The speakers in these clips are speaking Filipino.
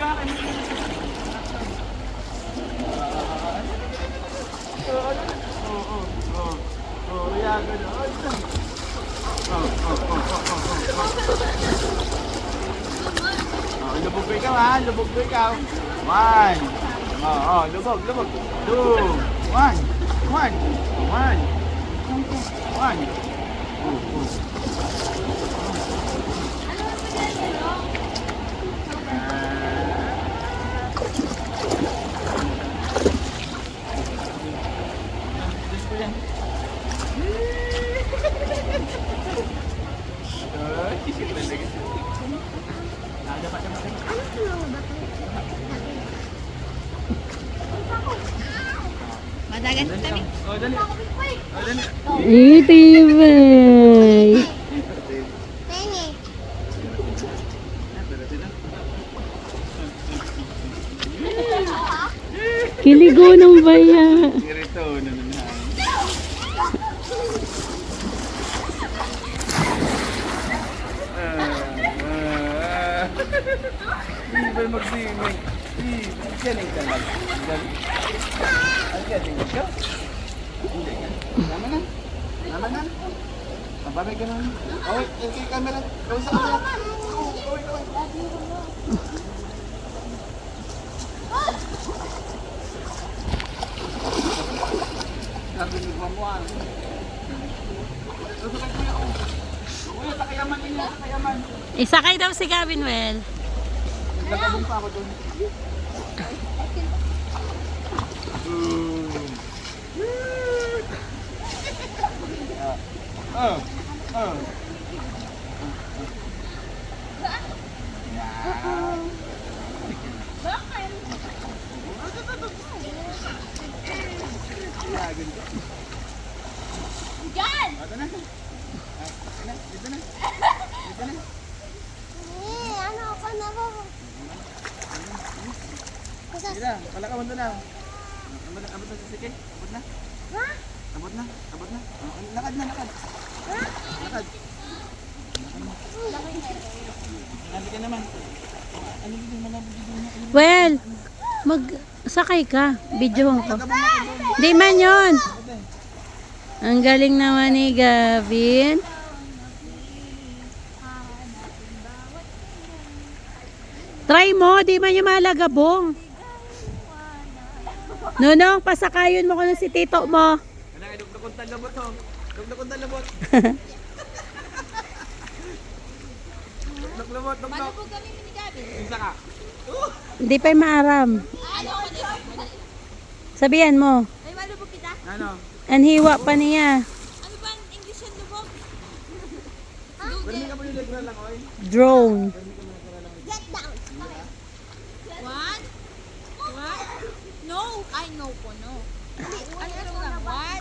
ka. Yan, gano'n. Lubog ko ikaw ha, lubog ko ikaw. 1. Lubog. 2. 1. 1. Madagan kami. Dali. Itibay. Kiligo ng baya. Irito, nanunahan. Hindi ba mag-swimming? Galing ka lang. Galing ka? Hindi ka. Tama na. Mababay ka naman. Okay, okay, camera. Gawin sa camera. Gawin. Sabi ni Guamuan. Kuya, takayaman niya, takayaman. Isakay daw si Gavin Well. Nagkabong pa ako doon. Diyan! Dito na. Ano ka na ba? Sige na, palakawan doon na. Abot na si Sike? Abot na? Ha? Abot na? Lakad na. Lakad. Sabi ka naman. Ano dito yung malabog dito? Well, magsakay ka. Videohan ko. Di man yun. Ang galing naman ni Gavin. Try mo, di man yung malagabong. Nunong, pasakayon mo ko na si tito mo. Kailangan dugdukon talabot ho. Dugdukon talabot. Dugdukon. Malubog kami ni Gabi. Isa ka. Hindi pa yung maaram. Ano? Sabihan mo. May malubog kita? Ano? Anhiwa pa niya. Ano ba ang English yung lubog? Pwede ka po yung legra lang, oy. Drone. Get down. One? What? No. I know po, no. Ano lang? 1,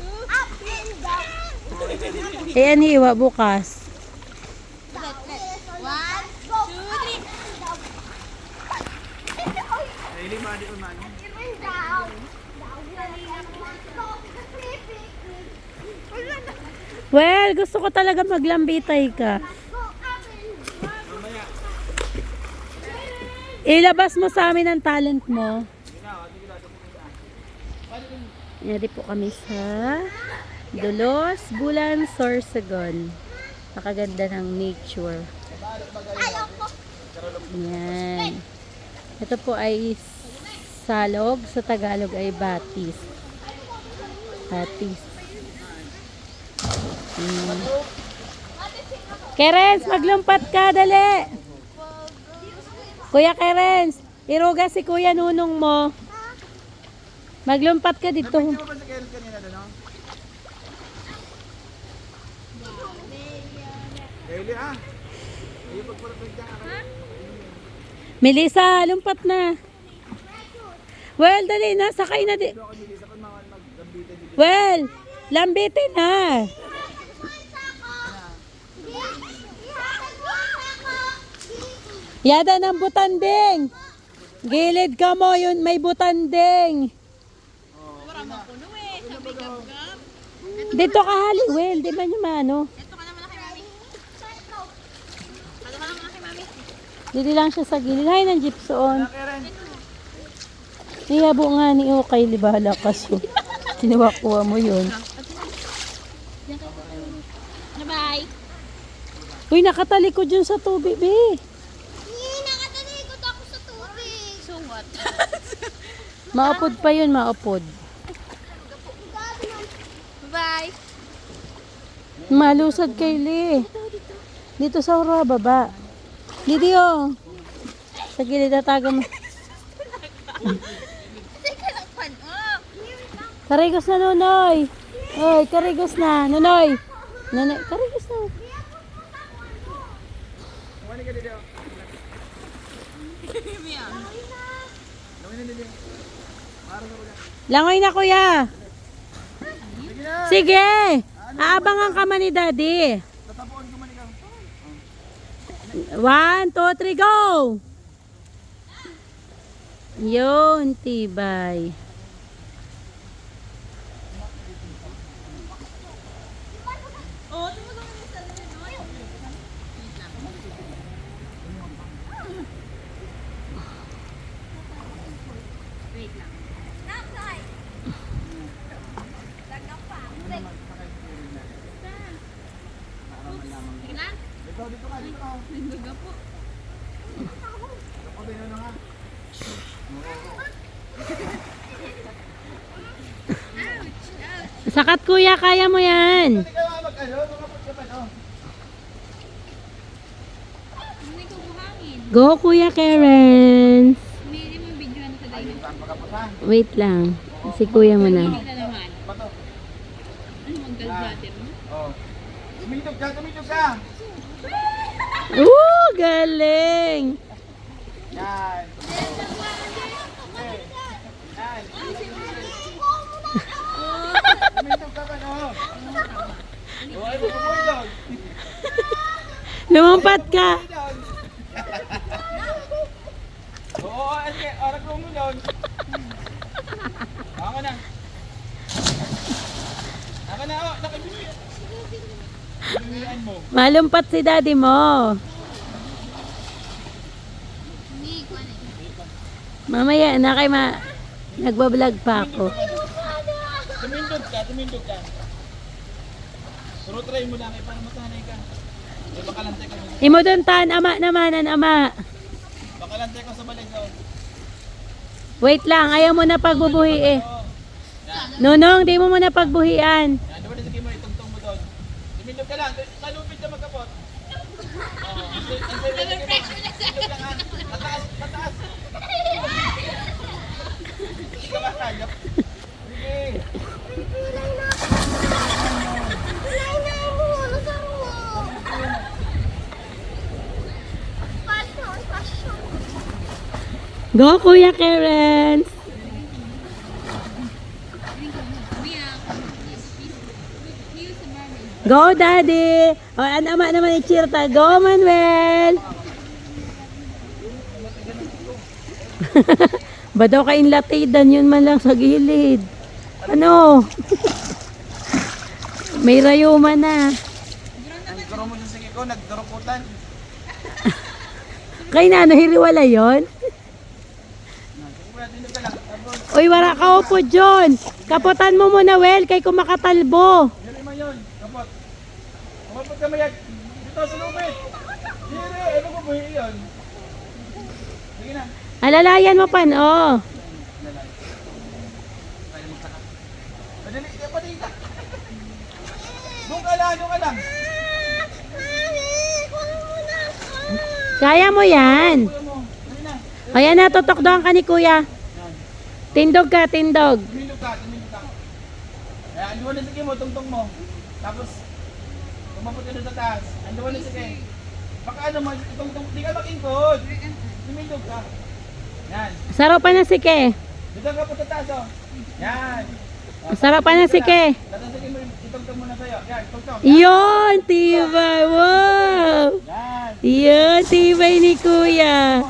2, up and down. Eh, anhiwa bukas. 1, 2, 3. Daily body ko man. Well, gusto ko talaga maglambitay ka. Ilabas mo sa amin ang talent mo. Yari po kami sa Dulos, Bulan, Sorsogon. Nakaganda ng nature. Yan. Ito po ay salog. Sa Tagalog ay batis. Batis. Kerens, maglumpat ka, dali. Kuya Kerens, iruga si Kuya Nunong mo. Maglumpat ka dito. Hindi mo ba sa Karen kanina doon, no? Daily ah. Ayaw pagpapagpag ka. Melissa, lumpat na. Well, dali na, sakay na di. Well, lambitin na. Yada ng butanding. Gilid ka mo, yun may butanding. Dito ka Haliwell, di ba yung mano? Ito ka naman kay Mami. Ito ka naman kay Mami. Dili lang siya sa gilid. Hay, ng gypsum. Karen. Iyabo nga ni Okay, libala kaso. Kinuha-kuha mo yun. Bye. Uy, nakatalikod yun sa tubig, be. Nakatalikod ako sa tubig. So what? Maupod pa yun, maupod. Bye. Malusad kay Lee. Dito sa ura, baba. Dito yun. Sa gilid, tataga mo. Teka lang pan. Oh. Karigos na, Nonoy. Oy, karigos na. Nonoy. Nonoy, karigos na. Kumani ka dito. Mia. Gawin na dito. Para sa ruga. Langoy na, kuya. Sige na. Sige. Aabangan ka man ni Daddy. Tatapuan ko man ikaw. 1, 2, 3, go! Yun, tibay. Oh, tumutok mo sa loob. Wait lang. Outside. Lagak pa. Sige lang. Dito, dito ka, dito ka. Nagbaga po. Kapag na nga. Sakat, kuya, kaya mo yan. Hindi ka mag-ano, makapot ka pa, no? Hindi ko buhangin. Go, kuya Karen. Hindi mo video ano sa dayo. Saan pagkaputan? Wait lang. Si kuya mo na. Hindi na naman. Bato. Ano mong galbater mo? Oh. Tumindog ka, tumindog ka. Galing. Yan. Okay. Yan. Tumindog ka ba, no? Oh, ay, bumulog. Lumampat ka. Oo, ate, oras bumulog. Ako na. Ako na, oh, nakibigyan. Bibigyan mo. Malumpat si daddy mo. Hindi ko ano eh. Mamaya na kay nagbablog pa ako. Tumindog ka, tumindog ka. Pero try mo lang, para masanay ka. Eh, baka lantay ka mo. Imoduntan, ama naman, ama. Baka lantay ka sa balay daw. Wait lang, ayaw mo na pagbubuhi eh. Nonong, di mo muna pagbuhian. Yan, diba na sige mo, itungtong mo doon. Tumindog ka lang, salupit na magkapot. Oo, tumindog lang ha. Mataas, mataas. Hindi ka makakaya. Sige. Go, Kuya Karen. Go, Daddy. O, ang ama naman ni Chirta. Go, Manuel. Ba daw kain latidan, yun man lang sa gilid. Ano? May rayuma na. Ang garo mo sa sige ko, nagdarukutan. Kay na, ano, hiriwala yun? Tumindog ka lang. Tapos, Uy, wala ka upo, John. Kaputan mo muna, Wel, kay kumakatalbo. yun naman yun. Kapot. Kapot ka mayag. Dito sa lupit. Hindi, ano ko buhi yun? Sige na. Alalayan mo pan, oh. Madali, padali ka. Doon ka lang, doon ka lang. Kaya mo yan. Kuya mo, dali na. Ayan na, tutok doon ka ni Kuya. Tindog ka, tindog. Tumindog ka, tumindog ka. Kaya anduan na sige mo, tungtong mo. Tapos, kumapot ka doon sa taas. Anduan na sige. Baka ano mo, tungtong, di ka makingkod. Tumindog ka. Yan. Sarapan na sike. Dito ka po sa taas, oh. Yan. Sarapan na sike. Tapos sige mo, itungtong muna sa'yo. Yan, tungtong. Yun, tibay. Wow. Yan. Yun, tibay ni Kuya.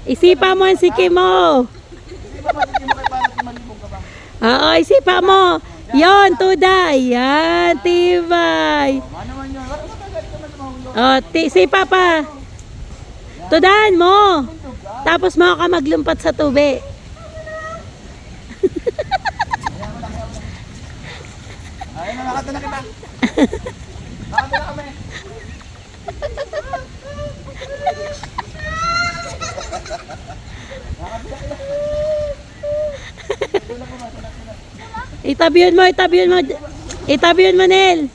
Isipa mo ang sike mo. Hindi ba sige mo kay para malibog ka ba? Oo, isipa mo. Yun, tuday. Yan, tibay. Ano naman yun? Wala matagal ka man sa mahulog. O, sipa pa. Tudahan mo. Tapos mo ka maglumpat sa tubig. Ayun na, nakata na kita. Nakata na kami. Itabihan mo, itabihan mo. Itabihan mo, Nel.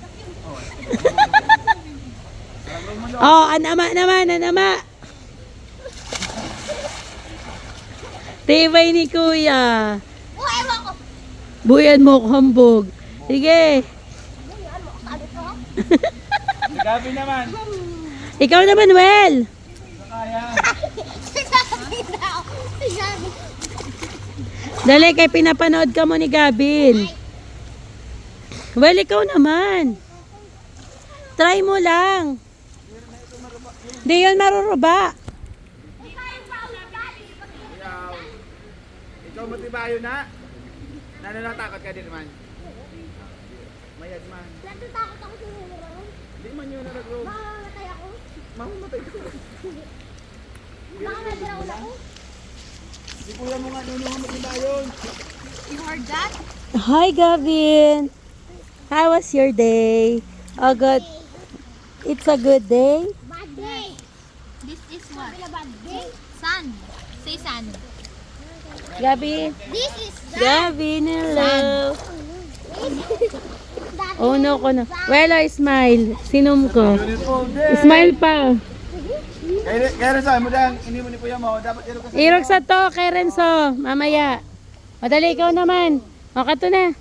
Oh, anama naman, anama. Tibay ni Kuya. Oh, ewan ko. Buyan mo ko hambog. Sige. Si Gabi naman. Ikaw naman, Well. Kaya. Sabi daw. Sabi. Dali, kay pinapanood ka mo ni Gabin. Well, ikaw naman. Try mo lang. Di yun maruruba. Ikaw matibayo na. Nananatakot ka din naman. Mayad man. Natatakot ako sa humurang. Hindi man yun nag-roll. Mamamatay ako. Mamumatay ka. Mamamatay ako. Si kuya mo nga nunungan matibayon. You heard that? Hi, Gavin. How was your day? Oh, good. It's a good day. Bad day. This is what? Bad day. Sun. Say sun. Gabin. This is sun. Gavin, hello. That Oh, no ko na. Well, smile. Sinum ko. Beautiful day. Smile pa. Kaya rin sa mo dang ini mo ni kuya mo. Dapat irog ka sa Irog sa to, kay Renzo. Mamaya. Madali, ikaw naman. O, kato na.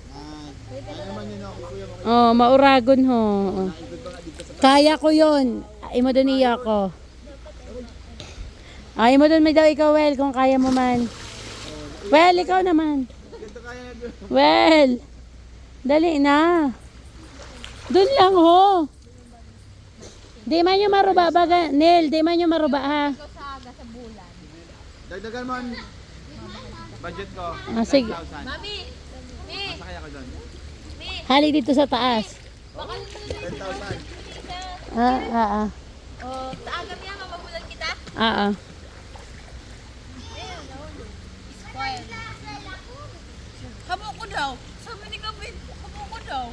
Oh, mauragon ho. Oh. Kaya ko yon. Ay mo doon iya ko. Ay mo doon may daw ikaw, Well, kung kaya mo man. Well, ikaw naman. Well, dali na. Doon lang ho. Di man yung maruba baga. Nel, di man yung maruba ha. Dagdagan mo ang budget ko. Ah, sige. 10,000. Mami. Masakaya ka doon. Hali dito sa taas. 10,000. Ah. Oh, taaga niya, mamabulan kita. Ah. Spoil. Kamu ko daw. Sabi ni Gabin, kamu ko daw.